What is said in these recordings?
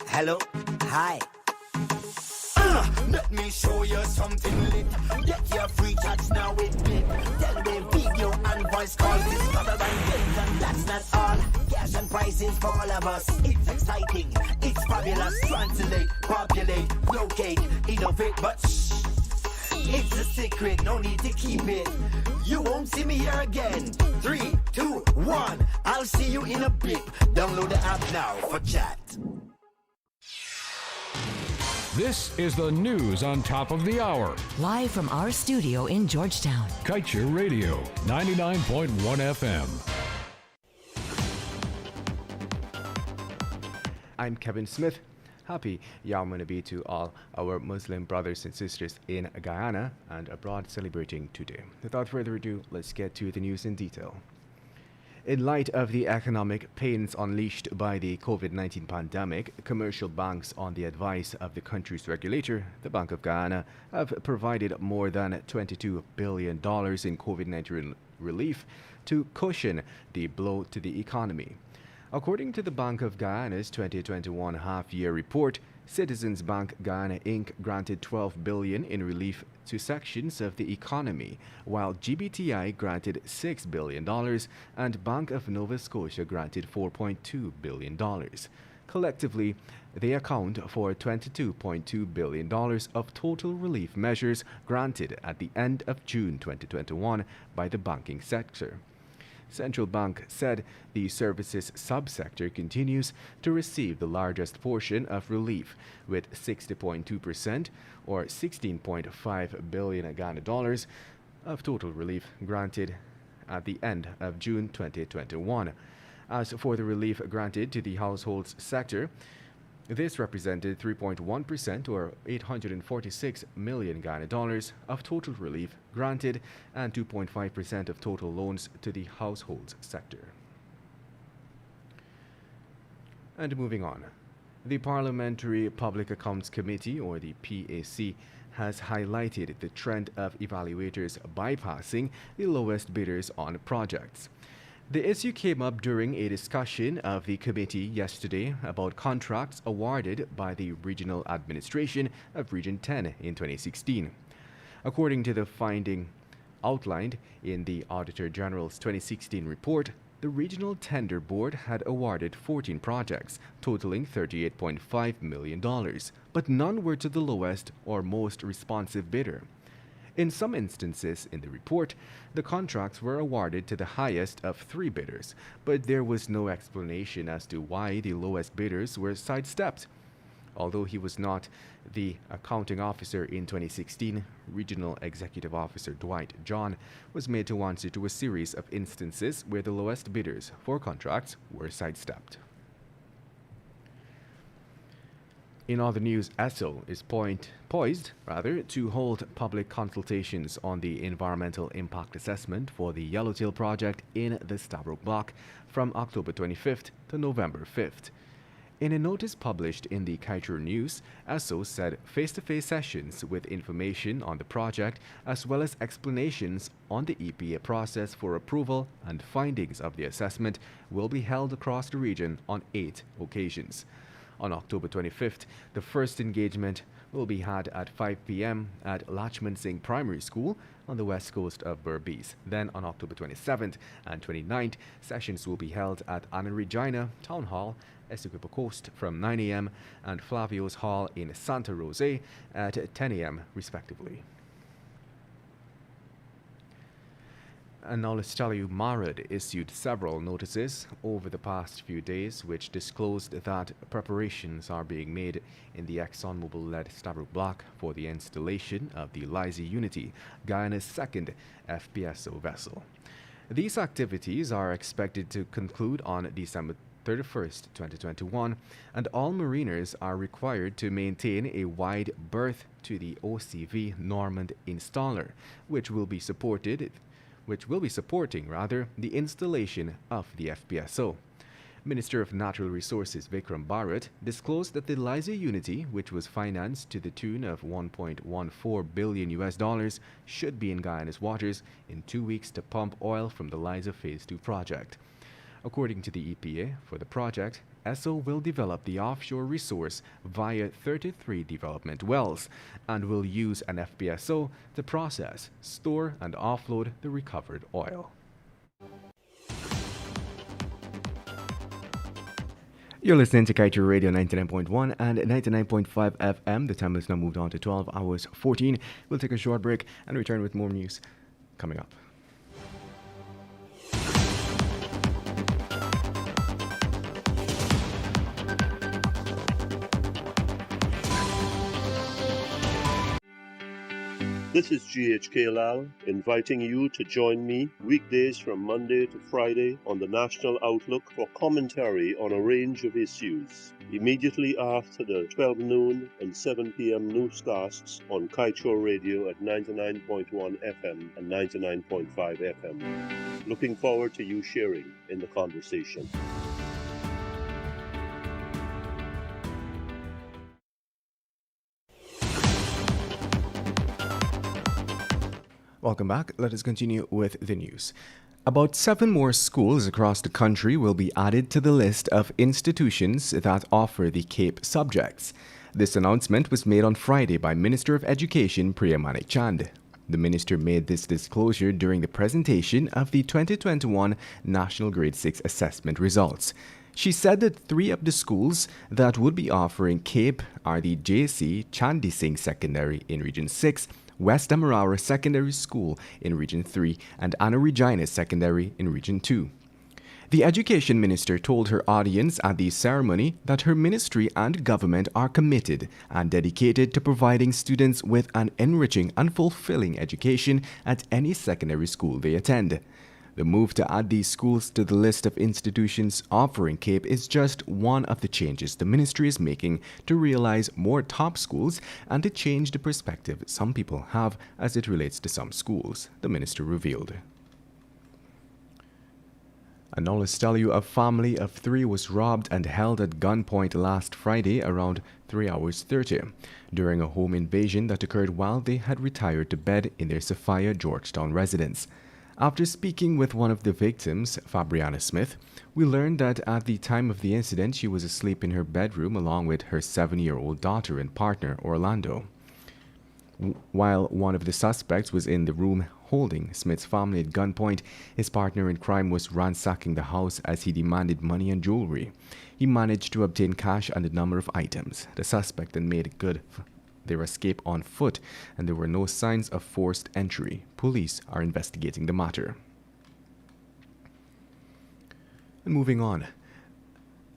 Hello, hi. Let me show you something lit. Get your free chats now with me. Tell me video and voice call. Discover and get, and that's not all. Cash and prizes for all of us. It's exciting, it's fabulous. Translate, populate, locate, innovate, but shh. It's a secret, no need to keep it. You won't see me here again. 3, 2, 1. I'll see you in a bit. Download the app now for chat. This is the news on top of the hour. Live from our studio in Georgetown. Kaieteur Radio, 99.1 FM. I'm Kevin Smith. Happy Yom Nabi to all our Muslim brothers and sisters in Guyana and abroad celebrating today. Without further ado, let's get to the news in detail. In light of the economic pains unleashed by the COVID-19 pandemic, commercial banks, on the advice of the country's regulator, the Bank of Guyana, have provided more than $22 billion in COVID-19 relief to cushion the blow to the economy. According to the Bank of Guyana's 2021 half-year report, Citizens Bank Guyana Inc. granted $12 billion in relief to sections of the economy, while GBTI granted $6 billion and Bank of Nova Scotia granted $4.2 billion. Collectively, they account for $22.2 billion of total relief measures granted at the end of June 2021 by the banking sector. Central Bank said the services subsector continues to receive the largest portion of relief, with 60.2% or $16.5 billion Ghana dollars of total relief granted at the end of June 2021. As for the relief granted to the households sector, this represented 3.1% or 846 million Ghana dollars of total relief granted and 2.5% of total loans to the households sector. And moving on, the Parliamentary Public Accounts Committee, or the PAC, has highlighted the trend of evaluators bypassing the lowest bidders on projects. The issue came up during a discussion of the committee yesterday about contracts awarded by the Regional Administration of Region 10 in 2016. According to the finding outlined in the Auditor General's 2016 report, the Regional Tender Board had awarded 14 projects totaling $38.5 million, but none were to the lowest or most responsive bidder. In some instances in the report, the contracts were awarded to the highest of 3 bidders, but there was no explanation as to why the lowest bidders were sidestepped. Although he was not the accounting officer in 2016, Regional Executive Officer Dwight John was made to answer to a series of instances where the lowest bidders for contracts were sidestepped. In other news, ESSO is poised to hold public consultations on the environmental impact assessment for the Yellowtail project in the Stabroek Block from October 25th to November 5th. In a notice published in the Kaieteur News, ESSO said face-to-face sessions with information on the project as well as explanations on the EPA process for approval and findings of the assessment will be held across the region on 8 occasions. On October 25th, the first engagement will be had at 5 p.m. at Lachman Singh Primary School on the west coast of Berbice. Then on October 27th and 29th, sessions will be held at Anna Regina Town Hall, Essequibo Coast from 9 a.m. and Flavio's Hall in Santa Rosa at 10 a.m. respectively. And now let's tell you, MARAD issued several notices over the past few days which disclosed that preparations are being made in the ExxonMobil-led Stabroek Block for the installation of the Liza Unity, Guyana's second FPSO vessel. These activities are expected to conclude on December 31st, 2021, and all mariners are required to maintain a wide berth to the OCV Normand installer, which will be supporting the installation of the FPSO. Minister of Natural Resources Vikram Bharat disclosed that the Liza Unity, which was financed to the tune of $1.14 billion should be in Guyana's waters in 2 weeks to pump oil from the Liza Phase 2 project. According to the EPA, for the project, ESSO will develop the offshore resource via 33 development wells and will use an FPSO to process, store, and offload the recovered oil. You're listening to Kaieteur Radio 99.1 and 99.5 FM. The time has now moved on to 12 hours 14. We'll take a short break and return with more news coming up. This is GHK Lal inviting you to join me weekdays from Monday to Friday on the National Outlook for commentary on a range of issues. Immediately after the 12 noon and 7 p.m. newscasts on Kaieteur Radio at 99.1 FM and 99.5 FM. Looking forward to you sharing in the conversation. Welcome back. Let us continue with the news. About 7 more schools across the country will be added to the list of institutions that offer the CAPE subjects. This announcement was made on Friday by Minister of Education Priya Manik Chand. The minister made this disclosure during the presentation of the 2021 National Grade 6 Assessment results. She said that 3 of the schools that would be offering CAPE are the JC Chandi Singh Secondary in Region 6, West Amarara Secondary School in Region 3, and Anna Regina Secondary in Region 2. The Education Minister told her audience at the ceremony that her ministry and government are committed and dedicated to providing students with an enriching and fulfilling education at any secondary school they attend. The move to add these schools to the list of institutions offering CAPE is just one of the changes the ministry is making to realize more top schools and to change the perspective some people have as it relates to some schools, the minister revealed. And now let's tell you a family of 3 was robbed and held at gunpoint last Friday around 3 hours 30 during a home invasion that occurred while they had retired to bed in their Sophia, Georgetown residence. After speaking with one of the victims, Fabriana Smith, we learned that at the time of the incident, she was asleep in her bedroom along with her 7-year-old daughter and partner, Orlando. While one of the suspects was in the room holding Smith's family at gunpoint, his partner in crime was ransacking the house as he demanded money and jewelry. He managed to obtain cash and a number of items. The suspect then made good their escape on foot, and there were no signs of forced entry. Police are investigating the matter. And moving on.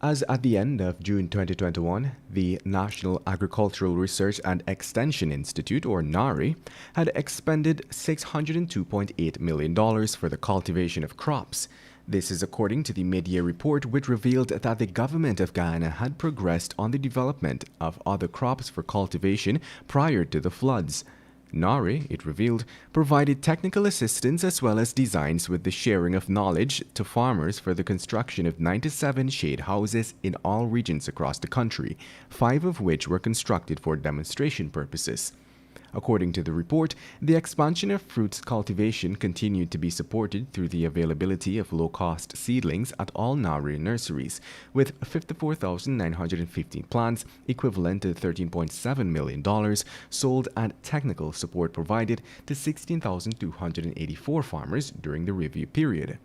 As at the end of June 2021, the National Agricultural Research and Extension Institute, or NARI, had expended $602.8 million for the cultivation of crops. This is according to the mid-year report, which revealed that the government of Guyana had progressed on the development of other crops for cultivation prior to the floods. NARI, it revealed, provided technical assistance as well as designs with the sharing of knowledge to farmers for the construction of 97 shade houses in all regions across the country, 5 of which were constructed for demonstration purposes. According to the report, the expansion of fruits cultivation continued to be supported through the availability of low-cost seedlings at all NARI nurseries, with 54,915 plants, equivalent to $13.7 million, sold and technical support provided to 16,284 farmers during the review period.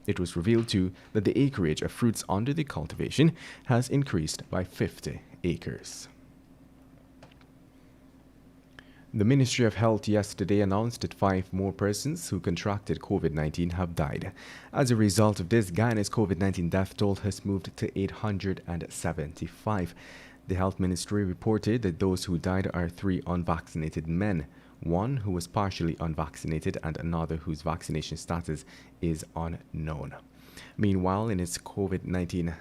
It was revealed, too, that the acreage of fruits under the cultivation has increased by 50 acres. The Ministry of Health yesterday announced that 5 more persons who contracted COVID-19 have died. As a result of this, Guyana's COVID-19 death toll has moved to 875. The Health Ministry reported that those who died are 3 unvaccinated men, 1 who was partially unvaccinated and another whose vaccination status is unknown. Meanwhile, in its COVID-19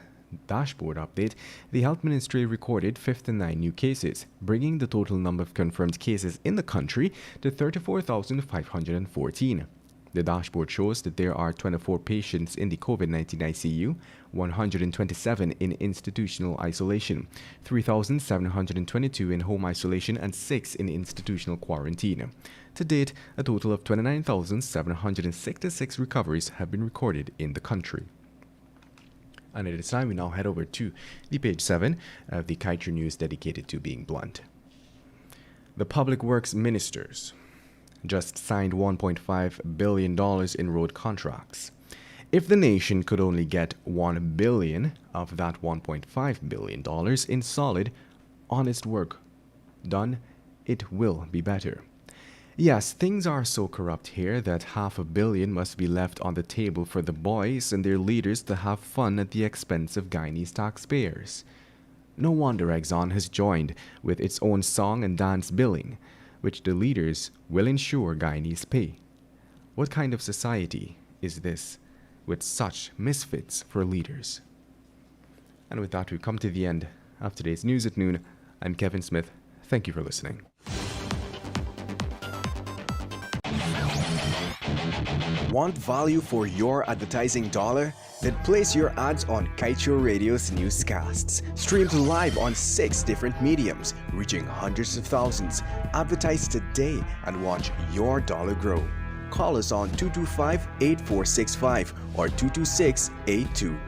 dashboard update, the Health Ministry recorded 59 new cases, bringing the total number of confirmed cases in the country to 34,514. The dashboard shows that there are 24 patients in the COVID-19 ICU, 127 in institutional isolation, 3,722 in home isolation, and 6 in institutional quarantine. To date, a total of 29,766 recoveries have been recorded in the country. And at this time, we now head over to the page 7 of the Kaieteur News dedicated to being blunt. The Public Works Ministers just signed $1.5 billion in road contracts. If the nation could only get $1 billion of that $1.5 billion in solid, honest work done, it will be better. Yes, things are so corrupt here that $500 million must be left on the table for the boys and their leaders to have fun at the expense of Guyanese taxpayers. No wonder Exxon has joined with its own song and dance billing, which the leaders will ensure Guyanese pay. What kind of society is this with such misfits for leaders? And with that, we've come to the end of today's News at Noon. I'm Kevin Smith. Thank you for listening. Want value for your advertising dollar? Then place your ads on Kaieteur Radio's Newscasts. Streamed live on 6 different mediums, reaching hundreds of thousands. Advertise today and watch your dollar grow. Call us on 225-8465 or 226-8211.